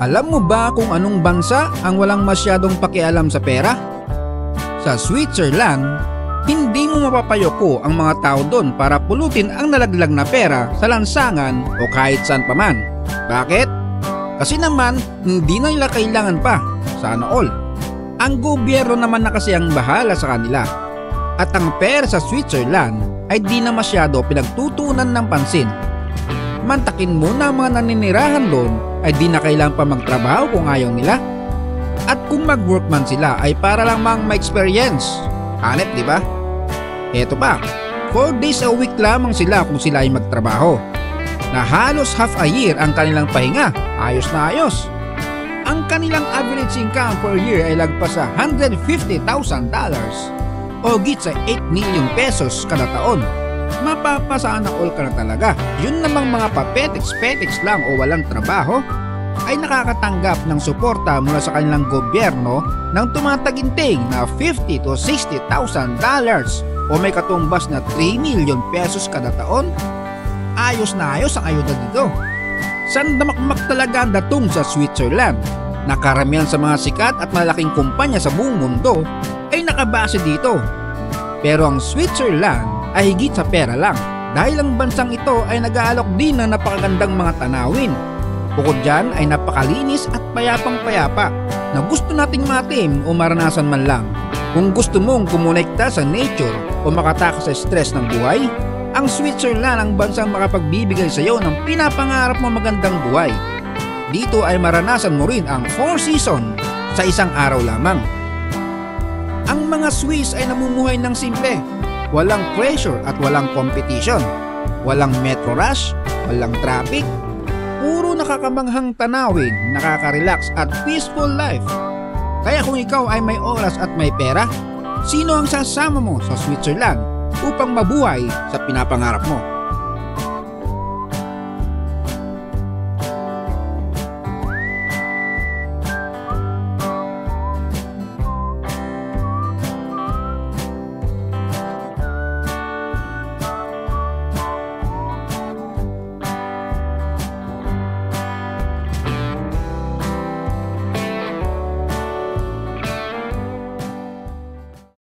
Alam mo ba kung anong bansa ang walang masyadong pakialam sa pera? Sa Switzerland, hindi mo mapapayoko ang mga tao doon para pulutin ang nalaglag na pera sa lansangan o kahit saan pa man. Bakit? Kasi naman, hindi na nila kailangan pa. Sana all. Ang gobyerno naman na kasi ang bahala sa kanila. At ang pera sa Switzerland ay di na masyado pinagtutunan ng pansin. Mantakin mo na ang mga naninirahan doon ay di na kailangan pa magtrabaho kung ayaw nila. At kung mag-work man sila ay para lang mang ma-experience. Hanep, di ba? Eto pa, 4 days a week lamang sila kung sila ay magtrabaho. Na halos half a year ang kanilang pahinga, ayos na ayos. Ang kanilang average income per year ay lagpas sa $150,000 o git sa 8 million pesos kada taon. Mapapasaan na all ka na talaga. Yun namang mga papetiks-petiks lang o walang trabaho ay nakakatanggap ng suporta mula sa kanilang gobyerno ng tumataginting na $50,000 to $60,000 o may katumbas na 3 million pesos kada taon. Ayos na ayos ang ayuda dito. Sandamakmak talaga ang datong sa Switzerland na karamihan sa mga sikat at malaking kumpanya sa buong mundo ay nakabase dito. Pero ang Switzerland ay higit sa pera lang dahil ang bansang ito ay nag-aalok din ng napakagandang mga tanawin. Bukod dyan ay napakalinis at payapang-payapa na gusto nating matim o maranasan man lang. Kung gusto mong kumonekta sa nature o makatakas sa stress ng buhay, ang Switzerland ang bansang makapagbibigay sa iyo ng pinapangarap mo magandang buhay. Dito ay maranasan mo rin ang 4 season sa isang araw lamang. Ang mga Swiss ay namumuhay ng simple. Walang pressure at walang competition. Walang metro rush, walang traffic. Puro nakakamanghang tanawin, nakaka-relax at peaceful life. Kaya kung ikaw ay may oras at may pera, sino ang sasama mo sa Switzerland upang mabuhay sa pinapangarap mo?